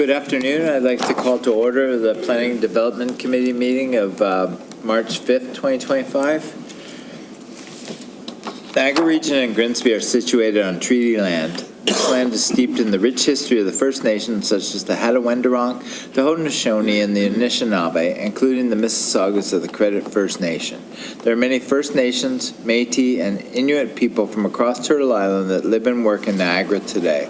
Good afternoon. I'd like to call to order the Planning and Development Committee meeting of March 5th, 2025. Niagara Region and Grimsby are situated on treaty land. This land is steeped in the rich history of the First Nations, such as the Hattaway-Wendourong, the Haudenosaunee, and the Anishinaabe, including the Mississaugas of the Credit First Nation. There are many First Nations, Métis, and Inuit people from across Turtle Island that live and work in Niagara today.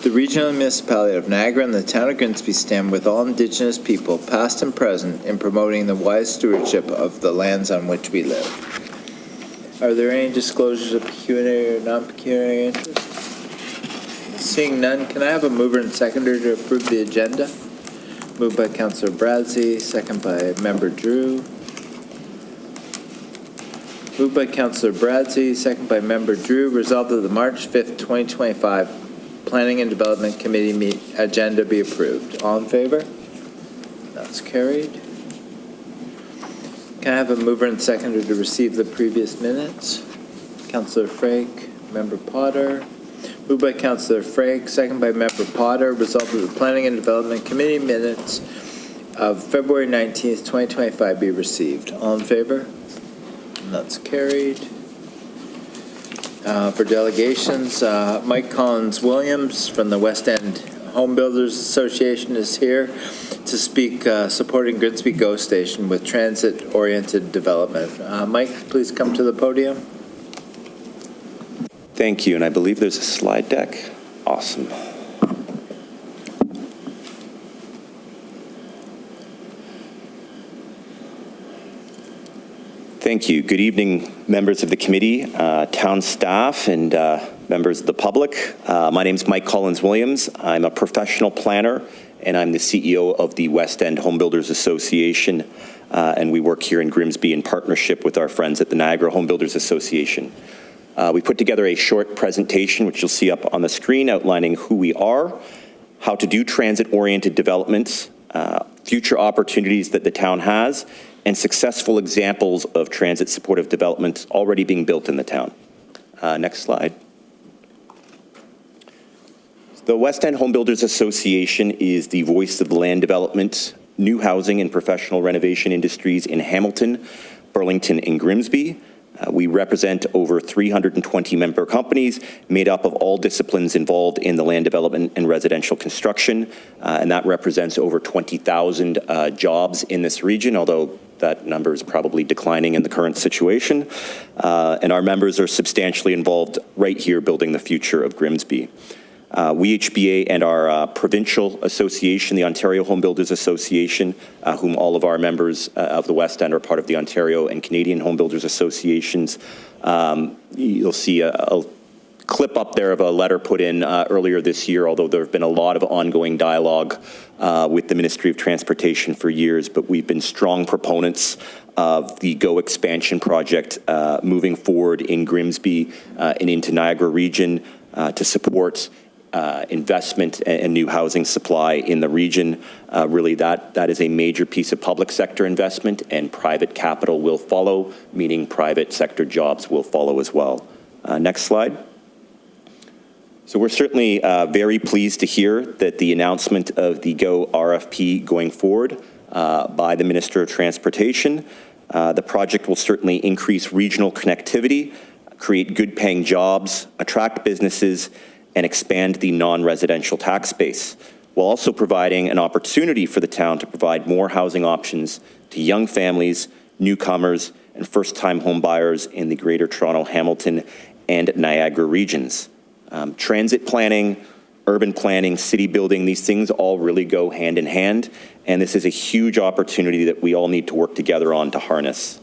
The regional municipality of Niagara and the town of Grimsby stand with all Indigenous people, past and present, in promoting the wise stewardship of the lands on which we live. Are there any disclosures of pecuniary or non-pecuniary interest? Seeing none, can I have a mover and seconder to approve the agenda? Moved by Councillor Bradzi, second by Member Drew. Moved by Councillor Bradzi, second by Member Drew. Resolved that the March 5th, 2025 Planning and Development Committee agenda be approved. All in favor? That's carried. Can I have a mover and seconder to receive the previous minutes? Councillor Frake, Member Potter. Moved by Councillor Frake, second by Member Potter. Resolved that the Planning and Development Committee minutes of February 19th, 2025 be received. All in favor? And that's carried. For delegations, Mike Collins-Williams from the West End Home Builders Association is here to speak supporting Grimsby GO Station with transit-oriented development. Mike, please come to the podium. Thank you, and I believe there's a slide deck. Awesome. Thank you. Good evening, members of the committee, town staff, and members of the public. My name is Mike Collins-Williams. I'm a professional planner, and I'm the CEO of the West End Home Builders Association, and we work here in Grimsby in partnership with our friends at the Niagara Home Builders Association. We put together a short presentation, which you'll see up on the screen, outlining who we are, how to do transit-oriented developments, future opportunities that the town has, and successful examples of transit-supportive developments already being built in the town. Next slide. The West End Home Builders Association is the voice of the land development, new housing, and professional renovation industries in Hamilton, Burlington, and Grimsby. We represent over 320 member companies made up of all disciplines involved in the land development and residential construction, and that represents over 20,000 jobs in this region, although that number is probably declining in the current situation. And our members are substantially involved right here building the future of Grimsby. WHBA and our provincial association, the Ontario Home Builders Association, whom all of our members of the West End are part of the Ontario and Canadian Home Builders Associations. You'll see a clip up there of a letter put in earlier this year, although there have been a lot of ongoing dialogue with the Ministry of Transportation for years, but we've been strong proponents of the GO expansion project moving forward in Grimsby and into Niagara region to support investment and new housing supply in the region. Really, that is a major piece of public sector investment, and private capital will follow, meaning private sector jobs will follow as well. Next slide. So we're certainly very pleased to hear that the announcement of the GO RFP going forward by the Minister of Transportation. The project will certainly increase regional connectivity, create good-paying jobs, attract businesses, and expand the non-residential tax base, while also providing an opportunity for the town to provide more housing options to young families, newcomers, and first-time home buyers in the Greater Toronto, Hamilton, and Niagara regions. Transit planning, urban planning, city building, these things all really go hand in hand, and this is a huge opportunity that we all need to work together on to harness.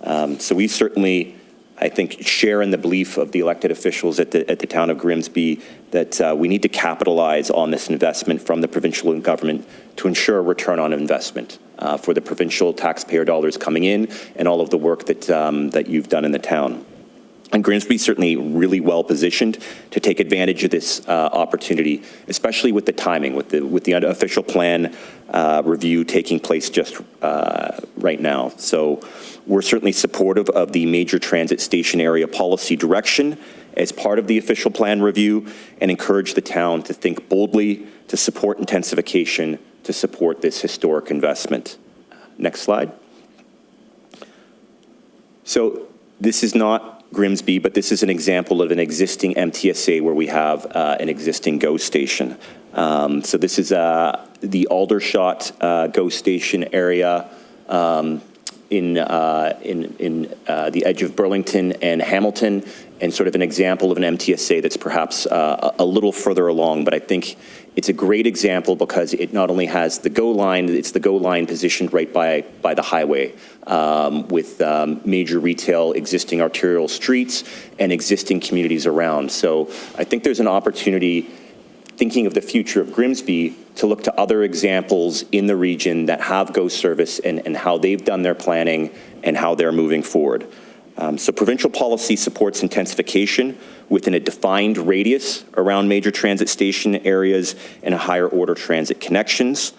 So we certainly, I think, share in the belief of the elected officials at the town of Grimsby that we need to capitalize on this investment from the provincial government to ensure a return on investment for the provincial taxpayer dollars coming in and all of the work that, that you've done in the town. And Grimsby certainly really well positioned to take advantage of this opportunity, especially with the timing, with the official plan review taking place just right now. So we're certainly supportive of the major transit station area policy direction as part of the official plan review, and encourage the town to think boldly, to support intensification, to support this historic investment. Next slide. So this is not Grimsby, but this is an example of an existing MTSA where we have an existing GO station. So this is the Aldershot GO station area in the edge of Burlington and Hamilton, and sort of an example of an MTSA that's perhaps a little further along. But I think it's a great example because it not only has the GO line, it's the GO line positioned right by the highway with major retail, existing arterial streets, and existing communities around. So I think there's an opportunity, thinking of the future of Grimsby, to look to other examples in the region that have GO service and how they've done their planning and how they're moving forward. So provincial policy supports intensification within a defined radius around major transit station areas and higher order transit connections.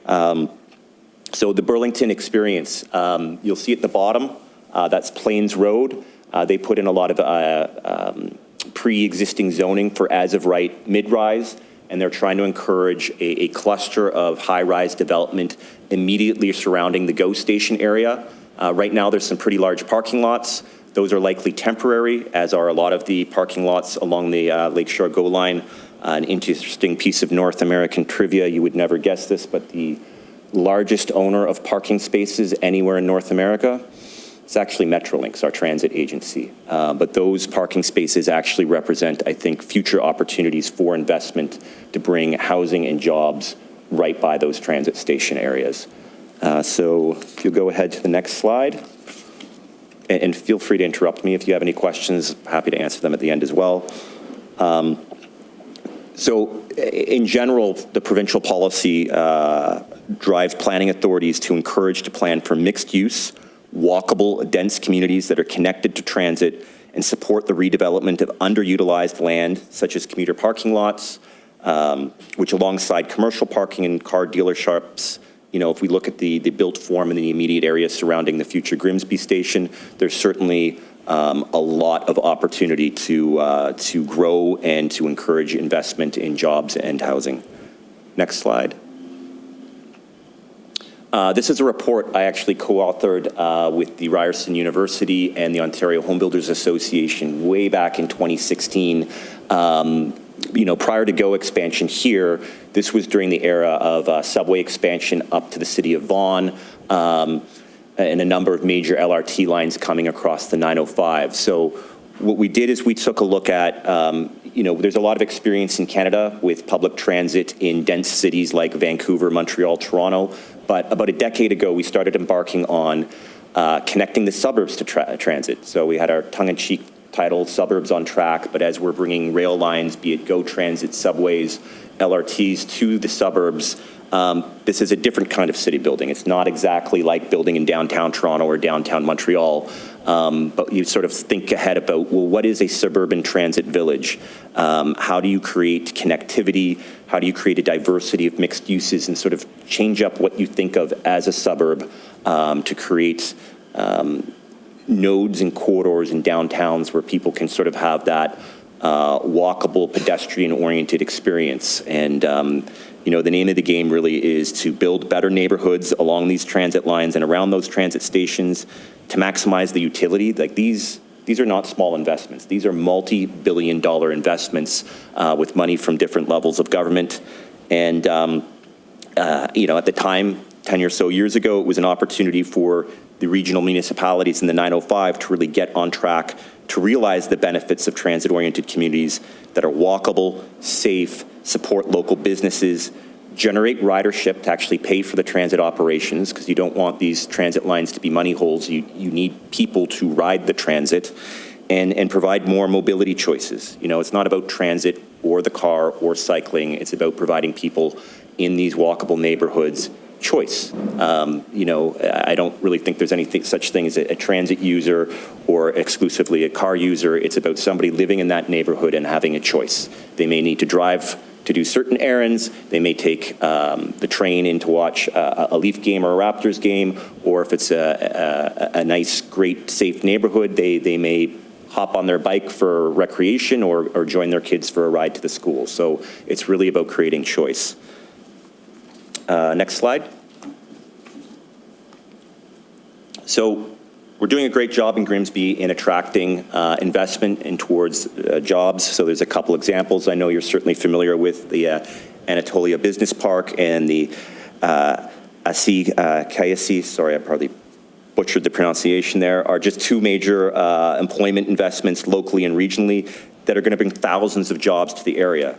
So the Burlington experience, you'll see at the bottom, that's Plains Road. They put in a lot of pre-existing zoning for as-of-right mid-rise, and they're trying to encourage a cluster of high-rise development immediately surrounding the GO station area. Right now, there's some pretty large parking lots. Those are likely temporary, as are a lot of the parking lots along the Lakeshore GO line. An interesting piece of North American trivia, you would never guess this, but the largest owner of parking spaces anywhere in North America, it's actually Metrolinx, our transit agency. But those parking spaces actually represent, I think, future opportunities for investment to bring housing and jobs right by those transit station areas. So if you'll go ahead to the next slide, and feel free to interrupt me if you have any questions. Happy to answer them at the end as well. So in general, the provincial policy drives planning authorities to encourage to plan for mixed use, walkable, dense communities that are connected to transit and support the redevelopment of underutilized land, such as commuter parking lots, which alongside commercial parking and car dealerships, you know, if we look at the built form in the immediate area surrounding the future Grimsby station, there's certainly a lot of opportunity to grow and to encourage investment in jobs and housing. Next slide. This is a report I actually co-authored with the Ryerson University and the Ontario Home Builders Association way back in 2016. You know, prior to GO expansion here, this was during the era of subway expansion up to the city of Vaughan, and a number of major LRT lines coming across the 905. So what we did is we took a look at, you know, there's a lot of experience in Canada with public transit in dense cities like Vancouver, Montreal, Toronto. But about a decade ago, we started embarking on connecting the suburbs to transit. So we had our tongue-in-cheek title, Suburbs on Track, but as we're bringing rail lines, be it GO Transit, subways, LRTs to the suburbs, this is a different kind of city building. It's not exactly like building in downtown Toronto or downtown Montreal, but you sort of think ahead about, well, what is a suburban transit village? How do you create connectivity? How do you create a diversity of mixed uses and sort of change up what you think of as a suburb to create nodes and corridors and downtowns where people can sort of have that walkable, pedestrian-oriented experience. And you know, the name of the game really is to build better neighborhoods along these transit lines and around those transit stations to maximize the utility. Like these are not small investments. These are multi-billion-dollar investments with money from different levels of government. And you know, at the time, 10 or so years ago, it was an opportunity for the regional municipalities in the 905 to really get on track to realize the benefits of transit-oriented communities that are walkable, safe, support local businesses, generate ridership to actually pay for the transit operations, because you don't want these transit lines to be money holes. You need people to ride the transit, and provide more mobility choices. You know, it's not about transit or the car or cycling. It's about providing people in these walkable neighborhoods choice. I don't really think there's anything such thing as a transit user or exclusively a car user. It's about somebody living in that neighborhood and having a choice. They may need to drive to do certain errands. They may take the train in to watch a Leaf game or a Raptors game, or if it's a nice, great, safe neighborhood, they may hop on their bike for recreation or join their kids for a ride to the school. So it's really about creating choice. Next slide. So we're doing a great job in Grimsby in attracting investment and towards jobs. So there's a couple examples. I know you're certainly familiar with the Anatolia Business Park and the Kayasi, sorry, I probably butchered the pronunciation there, are just two major employment investments locally and regionally that are going to bring thousands of jobs to the area.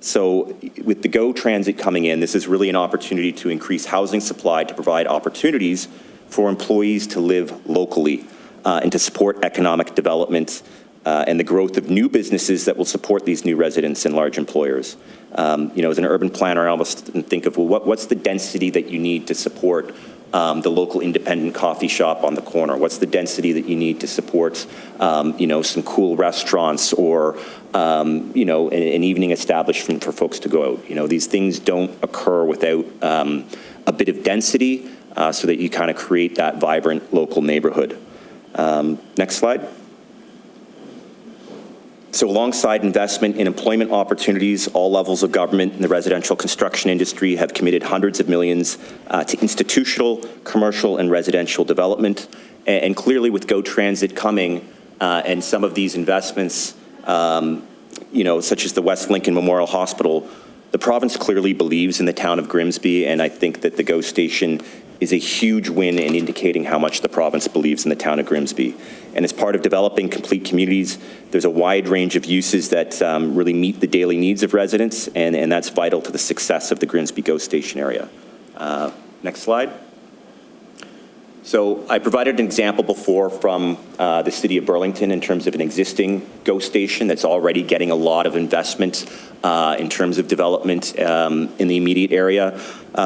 So with the GO Transit coming in, this is really an opportunity to increase housing supply to provide opportunities for employees to live locally and to support economic development and the growth of new businesses that will support these new residents and large employers. As an urban planner, I almost think of, well, what's the density that you need to support the local independent coffee shop on the corner? What's the density that you need to support, some cool restaurants or, an evening establishment for folks to go out? These things don't occur without a bit of density so that you kind of create that vibrant local neighborhood. Next slide. So alongside investment in employment opportunities, all levels of government and the residential construction industry have committed hundreds of millions to institutional, commercial, and residential development. And clearly with GO Transit coming and some of these investments, such as the West Lincoln Memorial Hospital, the province clearly believes in the town of Grimsby, and I think that the GO station is a huge win in indicating how much the province believes in the town of Grimsby. And as part of developing complete communities, there's a wide range of uses that really meet the daily needs of residents, and that's vital to the success of the Grimsby GO station area. Next slide. So I provided an example before from the city of Burlington in terms of an existing GO station that's already getting a lot of investment in terms of development in the immediate area.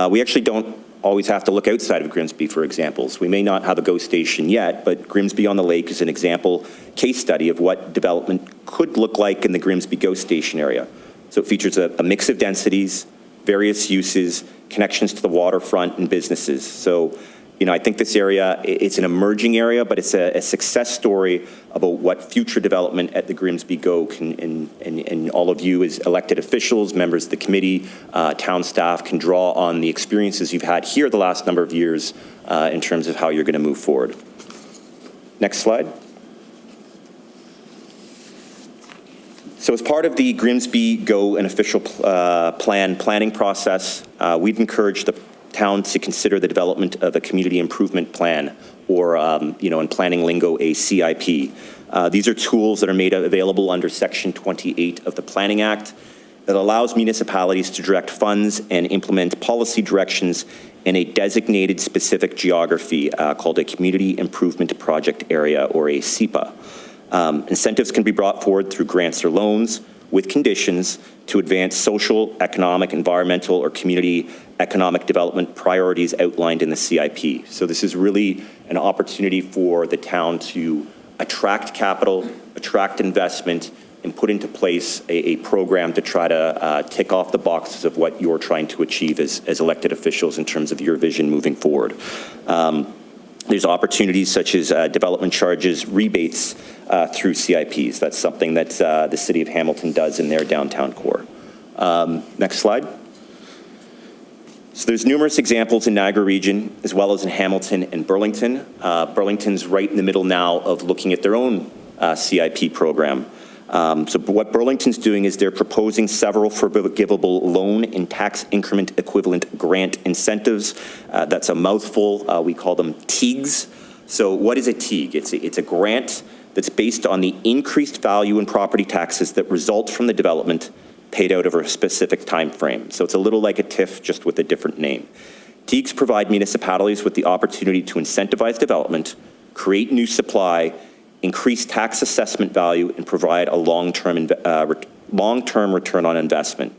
We actually don't always have to look outside of Grimsby for examples. We may not have a GO station yet, but Grimsby on the Lake is an example case study of what development could look like in the Grimsby GO station area. So it features a mix of densities, various uses, connections to the waterfront and businesses. So, I think this area, it's an emerging area, but it's a success story about what future development at the Grimsby GO can, and all of you as elected officials, members of the committee, town staff can draw on the experiences you've had here the last number of years in terms of how you're going to move forward. Next slide. So as part of the Grimsby GO and official planning process, we've encouraged the town to consider the development of a community improvement plan, or in planning lingo, a CIP. These are tools that are made available under Section 28 of the Planning Act that allows municipalities to direct funds and implement policy directions in a designated specific geography called a Community Improvement Project Area, or a CIPA. Incentives can be brought forward through grants or loans with conditions to advance social, economic, environmental, or community economic development priorities outlined in the CIP. So this is really an opportunity for the town to attract capital, attract investment, and put into place a program to try to tick off the boxes of what you're trying to achieve as elected officials in terms of your vision moving forward. There's opportunities such as development charges, rebates through CIPs. That's something that the City of Hamilton does in their downtown core. Next slide. So there's numerous examples in Niagara region, as well as in Hamilton and Burlington. Burlington's right in the middle now of looking at their own CIP program. So what Burlington's doing is they're proposing several forgivable loan and tax increment equivalent grant incentives. That's a mouthful. We call them TIGs. So what is a TIG? It's a grant that's based on the increased value in property taxes that result from the development paid out over a specific time frame. So it's a little like a TIF, just with a different name. TIGs provide municipalities with the opportunity to incentivize development, create new supply, increase tax assessment value, and provide a long-term return on investment.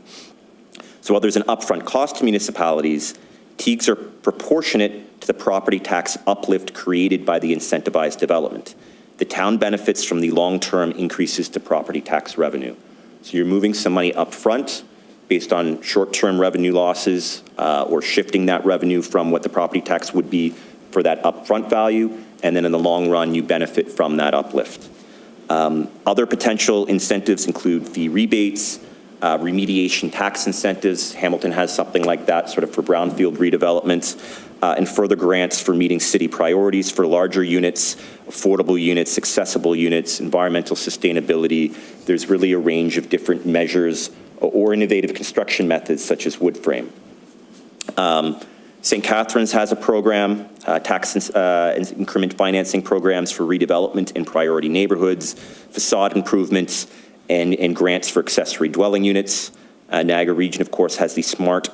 So while there's an upfront cost to municipalities, TEAGs are proportionate to the property tax uplift created by the incentivized development. The town benefits from the long-term increases to property tax revenue. So you're moving some money up front based on short-term revenue losses or shifting that revenue from what the property tax would be for that upfront value, and then in the long run, you benefit from that uplift. Other potential incentives include fee rebates, remediation tax incentives. Hamilton has something like that sort of for brownfield redevelopment, and further grants for meeting city priorities for larger units, affordable units, accessible units, environmental sustainability. There's really a range of different measures or innovative construction methods such as wood frame. St. Catharines has a program, tax increment financing programs for redevelopment in priority neighborhoods, facade improvements, and grants for accessory dwelling units. Niagara Region, of course, has the Smart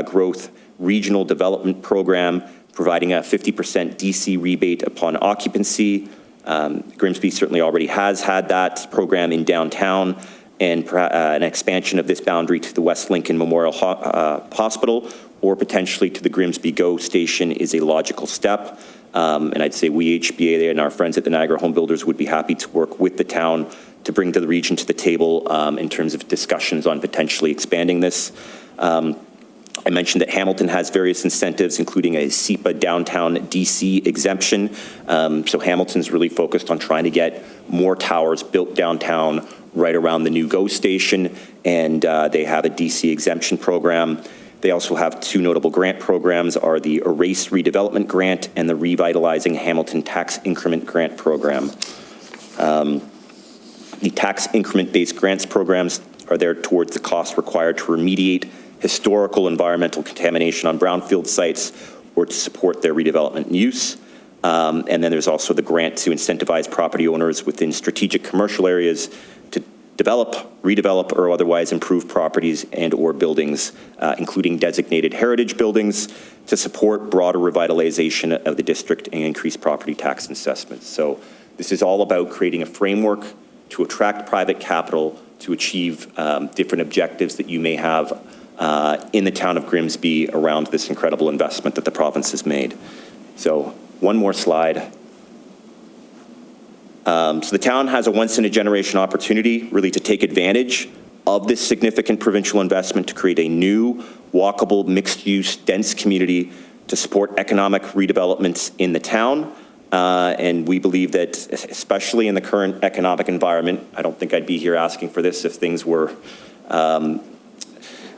Growth Regional Development Program, providing a 50% DC rebate upon occupancy. Grimsby certainly already has had that program in downtown, and an expansion of this boundary to the West Lincoln Memorial Hospital or potentially to the Grimsby GO station is a logical step. And I'd say we, HBA, and our friends at the Niagara Home Builders would be happy to work with the town to bring the region to the table in terms of discussions on potentially expanding this. I mentioned that Hamilton has various incentives, including a SEPA downtown DC exemption. So Hamilton's really focused on trying to get more towers built downtown right around the new GO station, and they have a DC exemption program. They also have two notable grant programs, are the Erase Redevelopment Grant and the Revitalizing Hamilton Tax Increment Grant Program. The tax increment-based grants programs are there towards the cost required to remediate historical environmental contamination on brownfield sites or to support their redevelopment and use. And then there's also the grant to incentivize property owners within strategic commercial areas to develop, redevelop, or otherwise improve properties and or buildings, including designated heritage buildings, to support broader revitalization of the district and increase property tax assessments. So this is all about creating a framework to attract private capital to achieve different objectives that you may have in the town of Grimsby around this incredible investment that the province has made. So one more slide. So the town has a once-in-a-generation opportunity really to take advantage of this significant provincial investment to create a new, walkable, mixed-use, dense community to support economic redevelopments in the town. And we believe that, especially in the current economic environment, I don't think I'd be here asking for this if things were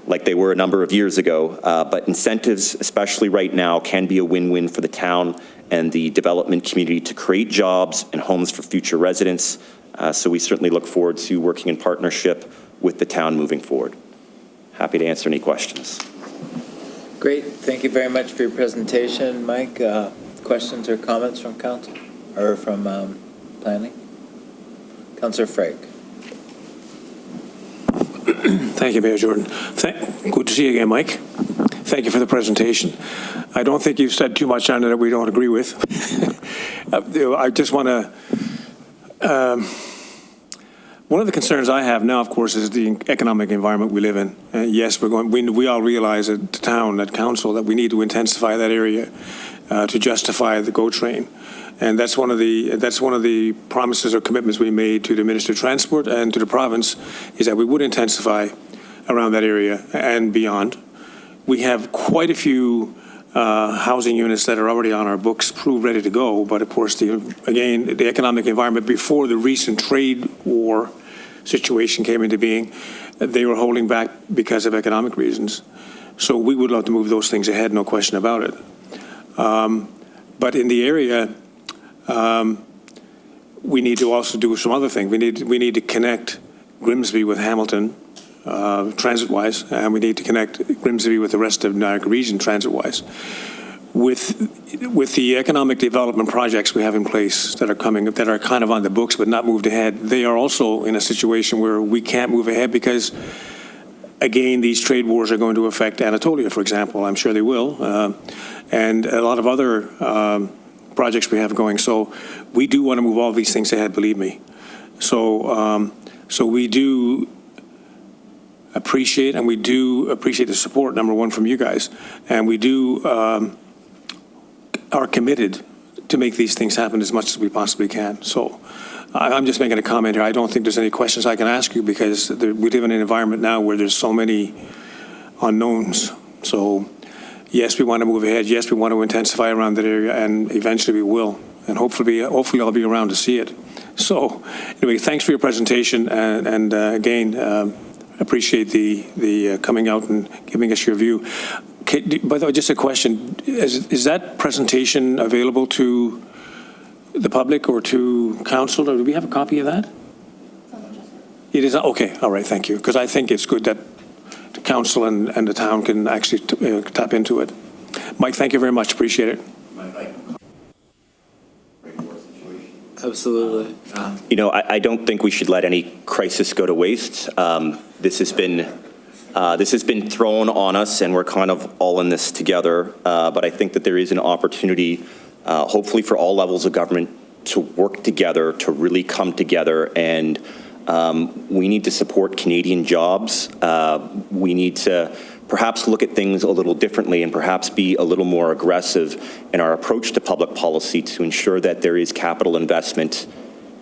like they were a number of years ago, but incentives, especially right now, can be a win-win for the town and the development community to create jobs and homes for future residents. So we certainly look forward to working in partnership with the town moving forward. Happy to answer any questions. Great. Thank you very much for your presentation, Mike. Questions or comments from council or from planning? Councillor Frake. Thank you, Mayor Jordan. Good to see you again, Mike. Thank you for the presentation. I don't think you've said too much on it that we don't agree with. I just want to, one of the concerns I have now, of course, is the economic environment we live in. Yes, we all realize at the town, at council, that we need to intensify that area to justify the GO train. And that's one of the promises or commitments we made to the Minister of Transport and to the province, is that we would intensify around that area and beyond. We have quite a few housing units that are already on our books, proved ready to go. But of course, again, the economic environment before the recent trade war situation came into being, they were holding back because of economic reasons. So we would love to move those things ahead, no question about it. But in the area, we need to also do some other things. We need to connect Grimsby with Hamilton transit-wise, and we need to connect Grimsby with the rest of Niagara Region transit-wise. With the economic development projects we have in place that are coming, that are kind of on the books but not moved ahead, they are also in a situation where we can't move ahead because, again, these trade wars are going to affect Anatolia, for example. I'm sure they will, and a lot of other projects we have going. So we do want to move all these things ahead, believe me. So we do appreciate, and we do appreciate the support, number one, from you guys, and we do are committed to make these things happen as much as we possibly can. So I'm just making a comment here. I don't think there's any questions I can ask you because we live in an environment now where there's so many unknowns. So yes, we want to move ahead. Yes, we want to intensify around that area, and eventually we will. And hopefully I'll be around to see it. So anyway, thanks for your presentation, and again, appreciate the coming out and giving us your view. By the way, just a question: is that presentation available to the public or to council? Or do we have a copy of that? It is okay. All right, thank you. Because I think it's good that the council and the town can actually tap into it. Mike, thank you very much. Appreciate it. Absolutely. You know, I don't think we should let any crisis go to waste. This has been thrown on us, and we're kind of all in this together. But I think that there is an opportunity, hopefully for all levels of government, to work together, to really come together. And we need to support Canadian jobs. We need to perhaps look at things a little differently and perhaps be a little more aggressive in our approach to public policy to ensure that there is capital investment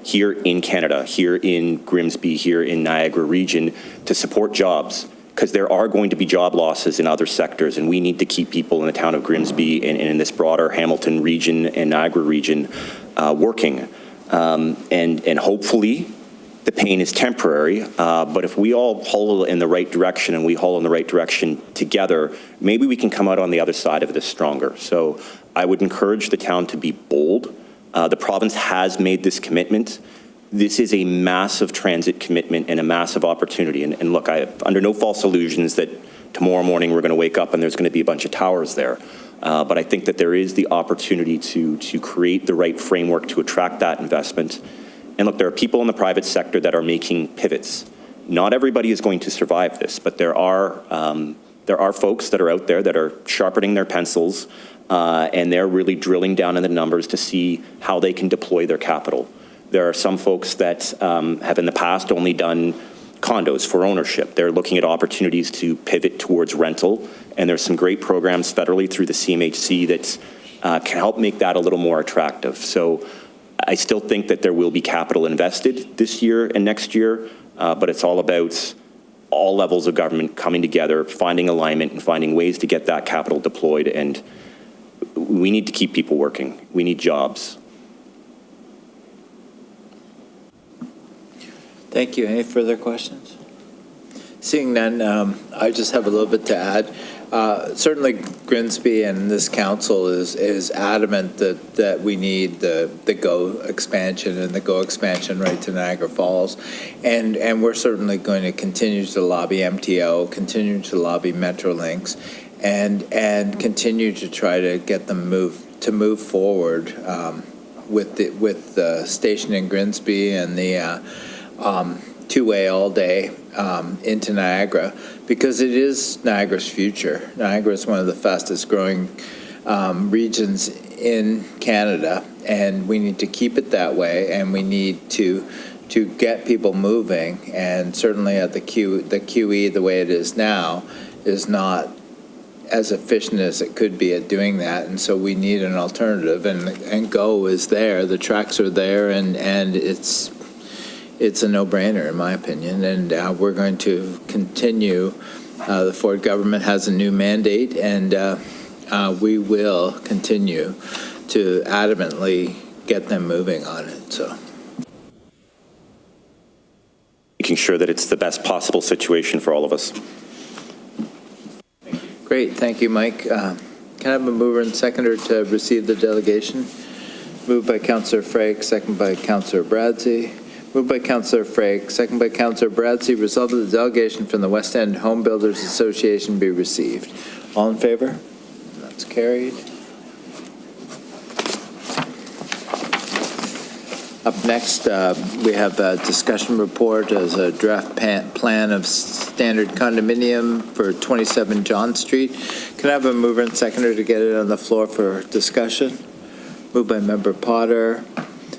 here in Canada, here in Grimsby, here in Niagara region to support jobs, because there are going to be job losses in other sectors, and we need to keep people in the town of Grimsby and in this broader Hamilton region and Niagara region working. And hopefully the pain is temporary, but if we all haul in the right direction and we haul in the right direction together, maybe we can come out on the other side of this stronger. So I would encourage the town to be bold. The province has made this commitment. This is a massive transit commitment and a massive opportunity. And look, under no false illusions that tomorrow morning we're going to wake up and there's going to be a bunch of towers there. But I think that there is the opportunity to create the right framework to attract that investment. And look, there are people in the private sector that are making pivots. Not everybody is going to survive this, but there are folks that are out there that are sharpening their pencils, and they're really drilling down in the numbers to see how they can deploy their capital. There are some folks that have in the past only done condos for ownership. They're looking at opportunities to pivot towards rental, and there's some great programs federally through the CMHC that can help make that a little more attractive. So I still think that there will be capital invested this year and next year, but it's all about all levels of government coming together, finding alignment and finding ways to get that capital deployed. And we need to keep people working. We need jobs. Thank you. Any further questions? Seeing none, I just have a little bit to add. Certainly, Grimsby and this council is adamant that we need the GO expansion and the GO expansion right to Niagara Falls, and we're certainly going to continue to lobby MTO, continue to lobby Metrolinx, and continue to try to get them move forward with the station in Grimsby and the two-way all day into Niagara, because it is Niagara's future. Niagara is one of the fastest growing regions in Canada, and we need to keep it that way, and we need to get people moving. And certainly at the QE, the way it is now, is not as efficient as it could be at doing that, and so we need an alternative, and GO is there, the tracks are there, and it's a no-brainer, in my opinion, and we're going to continue. The Ford government has a new mandate, and we will continue to adamantly get them moving on it. So, Making sure that it's the best possible situation for all of us. great, thank you, Mike. Can I have a mover and seconder to receive the delegation? Moved by Councillor Frake, second by Councillor Bradsey. Moved by Councillor Frake, second by Councillor Bradsey. Resolved that the delegation from the West End Home Builders Association be received. All in favor? That's carried. Up next, we have a discussion report as a draft plan of standard condominium for 27 John Street. Can I have a mover and seconder to get it on the floor for discussion? Moved by Member Potter,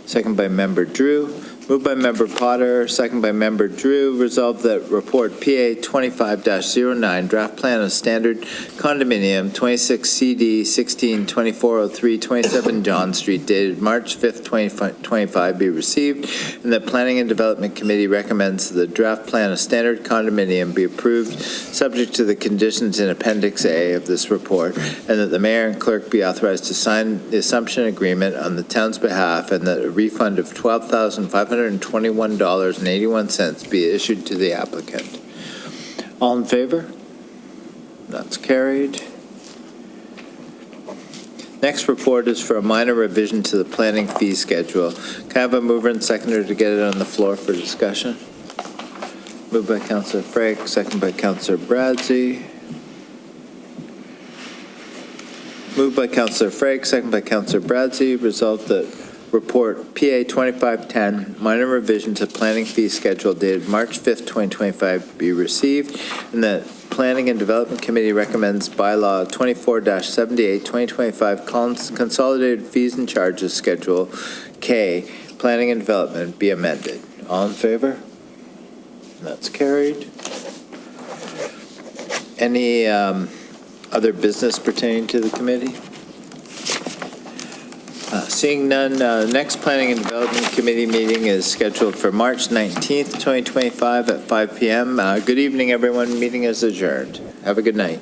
second by Member Drew. Moved by Member Potter, second by Member Drew. Resolved that report PA 25-09, draft plan of standard condominium, 26 CD 162403, 27 John Street, dated March 5th, 2025, be received, and that Planning and Development Committee recommends the draft plan of standard condominium be approved, subject to the conditions in Appendix A of this report, and that the mayor and clerk be authorized to sign the assumption agreement on the town's behalf, and that a refund of $12,521.81 be issued to the applicant. All in favor? That's carried. Next report is for a minor revision to the planning fee schedule. Can I have a mover and seconder to get it on the floor for discussion? Moved by Councillor Frake, second by Councillor Bradsey. Moved by Councillor Frake, second by Councillor Bradsey. Resolved that report PA 2510, minor revision to planning fee schedule dated March 5th, 2025 be received, and that Planning and Development Committee recommends bylaw 24-78, 2025 consolidated fees and charges schedule K, planning and development be amended. All in favor? That's carried. Any other business pertaining to the committee? Seeing none, next Planning and Development Committee meeting is scheduled for March 19th, 2025 at 5 p.m. Good evening, everyone. Meeting is adjourned. Have a good night.